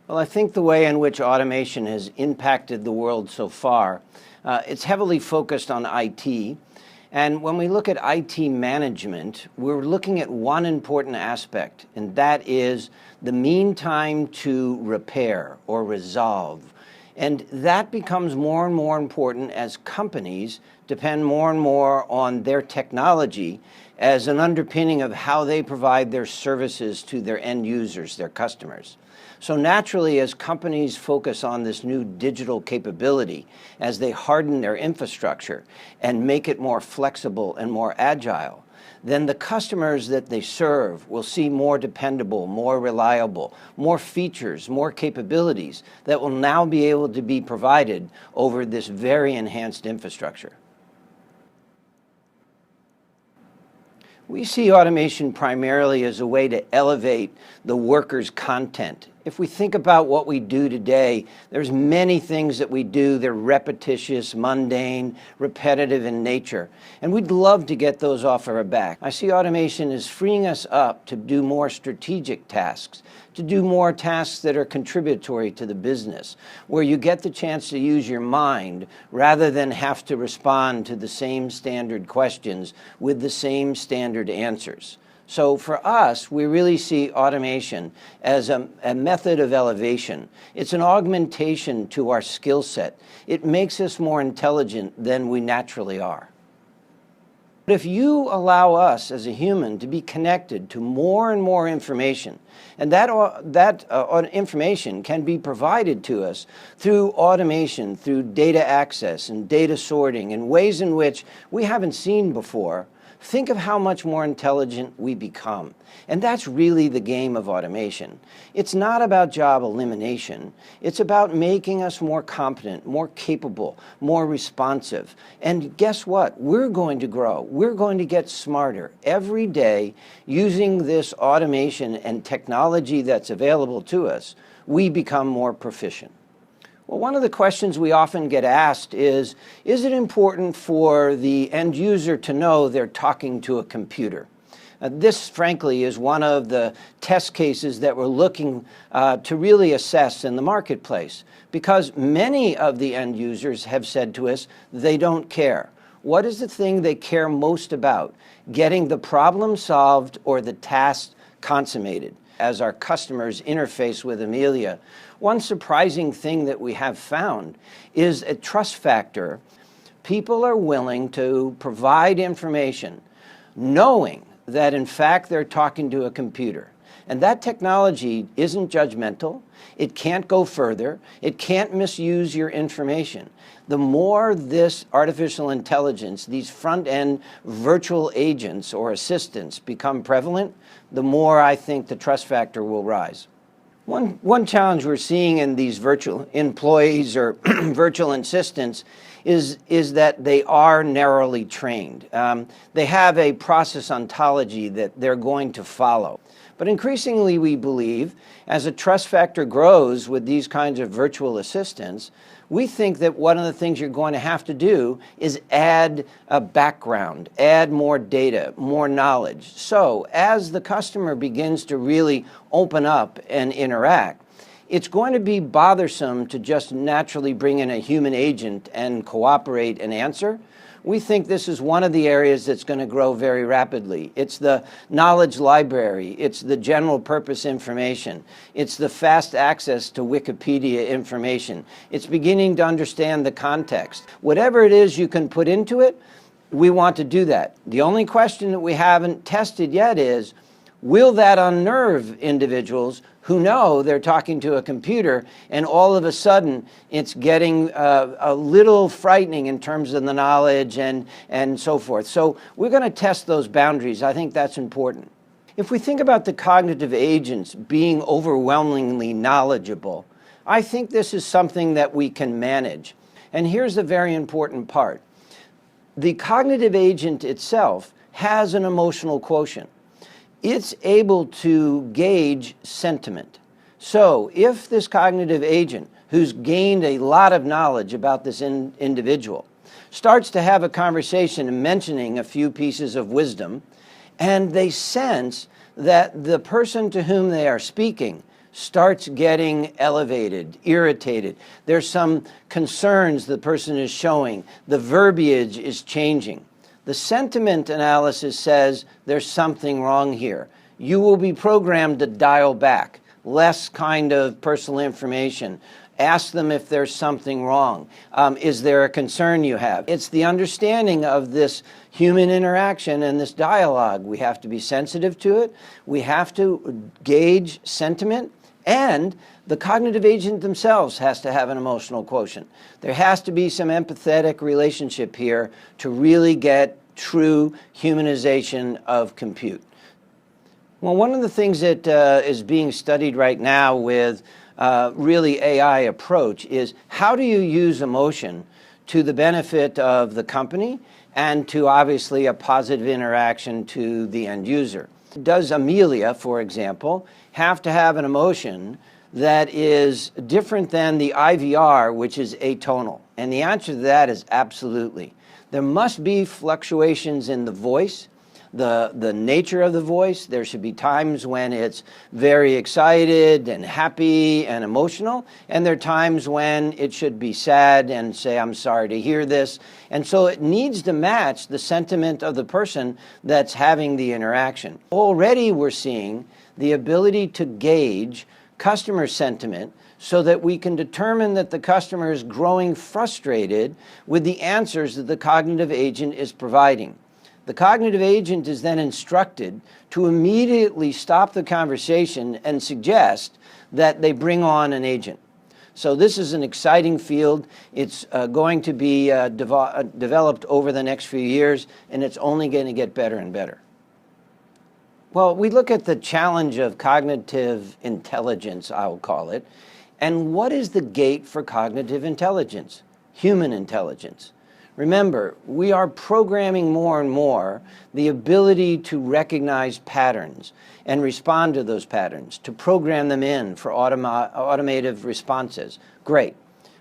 Well, I think the way in which automation has impacted the world so far, it's heavily focused on IT. And when we look at IT management, we're looking at one important aspect, and that is the mean time to repair or resolve. And that becomes more and more important as companies depend more and more on their technology as an underpinning of how they provide their services to their end users, their customers. So naturally, as companies focus on this new digital capability, as they harden their infrastructure and make it more flexible and more agile, then the customers that they serve will see more dependable, more reliable, more features, more capabilities that will now be able to be provided over this very enhanced infrastructure. We see automation primarily as a way to elevate the worker's content. If we think about what we do today, there's many things that we do. They're repetitious, mundane, repetitive in nature, and we'd love to get those off our back. I see automation as freeing us up to do more strategic tasks, to do more tasks that are contributory to the business, where you get the chance to use your mind rather than have to respond to the same standard questions with the same standard answers. So for us, we really see automation as a method of elevation. It's an augmentation to our skill set. It makes us more intelligent than we naturally are. But if you allow us as a human to be connected to more and more information, and that information can be provided to us through automation, through data access and data sorting in ways in which we haven't seen before, think of how much more intelligent we become. And that's really the game of automation. It's not about job elimination. It's about making us more competent, more capable, more responsive. And guess what? We're going to grow. We're going to get smarter every day using this automation and technology that's available to us. We become more proficient. Well, one of the questions we often get asked is it important for the end user to know they're talking to a computer? This, frankly, is one of the test cases that we're looking to really assess in the marketplace, because many of the end users have said to us they don't care. What is the thing they care most about? Getting the problem solved or the task consummated. As our customers interface with Amelia, one surprising thing that we have found is a trust factor. People are willing to provide information knowing that in fact they're talking to a computer. And that technology isn't judgmental. It can't go further. It can't misuse your information. The more this artificial intelligence, these front-end virtual agents or assistants become prevalent, the more I think the trust factor will rise. One challenge we're seeing in these virtual employees or virtual assistants is that they are narrowly trained. They have a process ontology that they're going to follow. But increasingly, we believe, as a trust factor grows with these kinds of virtual assistants, we think that one of the things you're going to have to do is add a background, add more data, more knowledge. So as the customer begins to really open up and interact, it's going to be bothersome to just naturally bring in a human agent and cooperate and answer. We think this is one of the areas that's going to grow very rapidly. It's the knowledge library. It's the general purpose information. It's the fast access to Wikipedia information. It's beginning to understand the context. Whatever it is you can put into it, we want to do that. The only question that we haven't tested yet is, will that unnerve individuals who know they're talking to a computer and all of a sudden it's getting a little frightening in terms of the knowledge and so forth. So we're going to test those boundaries. I think that's important. If we think about the cognitive agents being overwhelmingly knowledgeable, I think this is something that we can manage. And here's the very important part. The cognitive agent itself has an emotional quotient. It's able to gauge sentiment. So if this cognitive agent, who's gained a lot of knowledge about this individual, starts to have a conversation and mentioning a few pieces of wisdom, and they sense that the person to whom they are speaking starts getting elevated, irritated. There's some concerns the person is showing. The verbiage is changing. The sentiment analysis says there's something wrong here. You will be programmed to dial back, less kind of personal information. Ask them if there's something wrong. Is there a concern you have? It's the understanding of this human interaction and this dialogue. We have to be sensitive to it. We have to gauge sentiment, and the cognitive agent themselves has to have an emotional quotient. There has to be some empathetic relationship here to really get true humanization of compute. Well, one of the things that is being studied right now with really AI approach is how do you use emotion to the benefit of the company and to obviously a positive interaction to the end user. Does Amelia, for example, have to have an emotion that is different than the IVR, which is atonal? And the answer to that is absolutely. There must be fluctuations in the voice, the nature of the voice. There should be times when it's very excited and happy and emotional, and there are times when it should be sad and say, I'm sorry to hear this. And so it needs to match the sentiment of the person that's having the interaction. Already we're seeing the ability to gauge customer sentiment so that we can determine that the customer is growing frustrated with the answers that the cognitive agent is providing. The cognitive agent is then instructed to immediately stop the conversation and suggest that they bring on an agent. So this is an exciting field. It's going to be developed over the next few years, and it's only going to get better and better. Well, we look at the challenge of cognitive intelligence, I'll call it, and what is the gate for cognitive intelligence? Human intelligence. Remember, we are programming more and more the ability to recognize patterns and respond to those patterns, to program them in for automative responses. Great.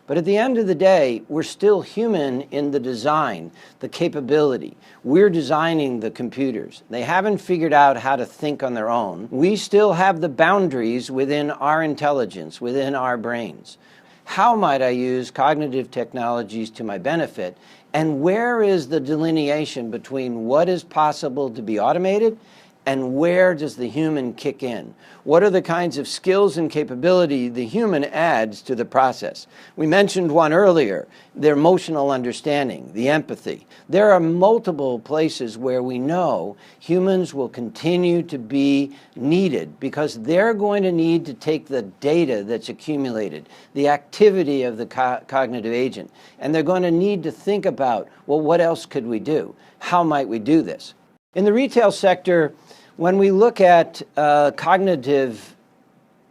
But at the end of the day, we're still human in the design, the capability. We're designing the computers. They haven't figured out how to think on their own. We still have the boundaries within our intelligence, within our brains. How might I use cognitive technologies to my benefit? And where is the delineation between what is possible to be automated and where does the human kick in? What are the kinds of skills and capability the human adds to the process? We mentioned one earlier, the emotional understanding, the empathy. There are multiple places where we know humans will continue to be needed because they're going to need to take the data that's accumulated, the activity of the cognitive agent, and they're going to need to think about, well, what else could we do? How might we do this? In the retail sector, when we look at cognitive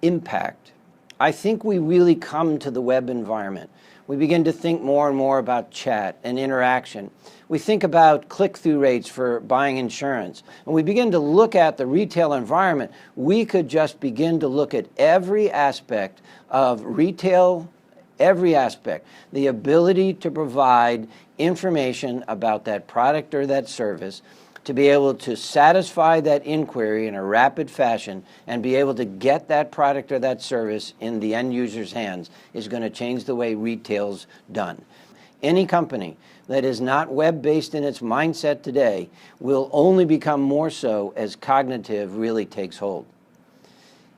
impact, I think we really come to the web environment. We begin to think more and more about chat and interaction. We think about click-through rates for buying insurance. And we begin to look at the retail environment. We could just begin to look at every aspect of retail, every aspect, the ability to provide information about that product or that service, to be able to satisfy that inquiry in a rapid fashion and be able to get that product or that service in the end user's hands is going to change the way retail's done. Any company that is not web-based in its mindset today will only become more so as cognitive really takes hold.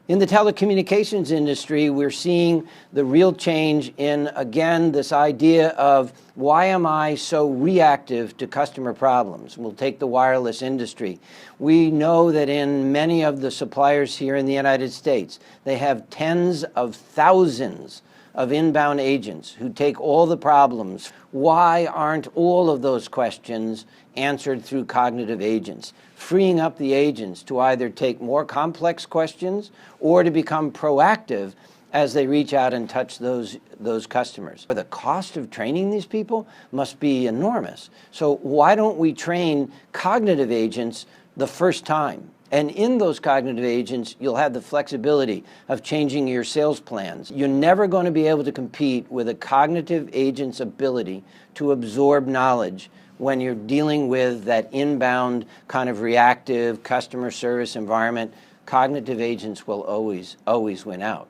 In the telecommunications industry, we're seeing the real change in, again, this idea of why am I so reactive to customer problems? We'll take the wireless industry. We know that in many of the suppliers here in the United States, they have tens of thousands of inbound agents who take all the problems. Why aren't all of those questions answered through cognitive agents? Freeing up the agents to either take more complex questions or to become proactive as they reach out and touch those customers. The cost of training these people must be enormous. So why don't we train cognitive agents the first time? And in those cognitive agents, you'll have the flexibility of changing your sales plans. You're never going to be able to compete with a cognitive agent's ability to absorb knowledge when you're dealing with that inbound kind of reactive customer service environment. cognitive agents will always win out.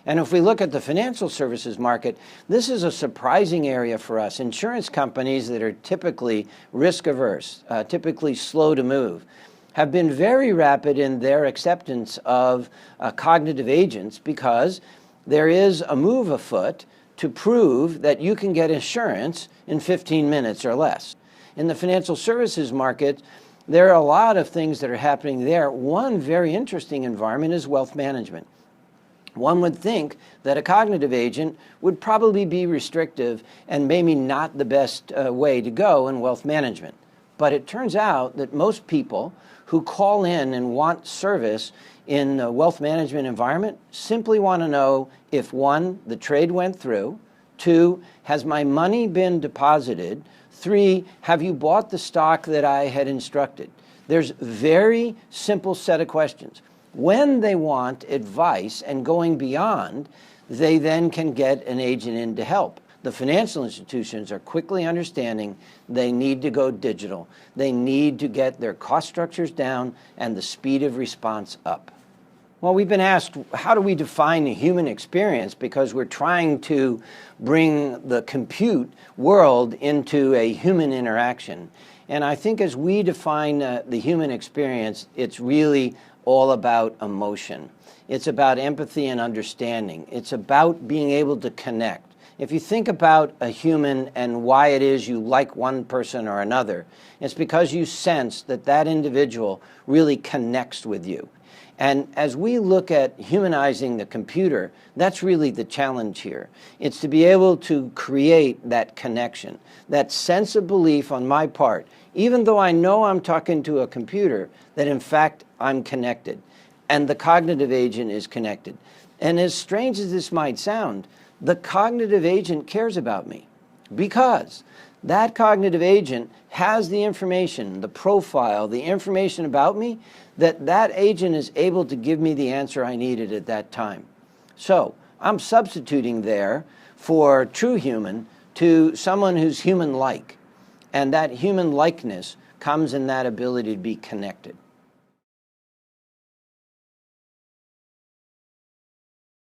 And if we look at the financial services market, this is a surprising area for us. Insurance companies that are typically risk averse, typically slow to move, have been very rapid in their acceptance of cognitive agents because there is a move afoot to prove that you can get insurance in 15 minutes or less. In the financial services market, there are a lot of things that are happening there. One very interesting environment is wealth management. One would think that a cognitive agent would probably be restrictive and maybe not the best way to go in wealth management. But it turns out that most people who call in and want service in a wealth management environment simply want to know if, one, the trade went through, two, has my money been deposited, three, have you bought the stock that I had instructed? There's a very simple set of questions. When they want advice and going beyond, they then can get an agent in to help. The financial institutions are quickly understanding they need to go digital. They need to get their cost structures down and the speed of response up. Well, we've been asked, how do we define the human experience? Because we're trying to bring the compute world into a human interaction. And I think as we define the human experience, it's really all about emotion. It's about empathy and understanding. It's about being able to connect. If you think about a human and why it is you like one person or another, it's because you sense that that individual really connects with you. And as we look at humanizing the computer, that's really the challenge here. It's to be able to create that connection, that sense of belief on my part, even though I know I'm talking to a computer, that in fact I'm connected and the cognitive agent is connected. And as strange as this might sound, the cognitive agent cares about me because that cognitive agent has the information, the profile, the information about me that agent is able to give me the answer I needed at that time. So I'm substituting there for true human to someone who's human-like. And that human likeness comes in that ability to be connected.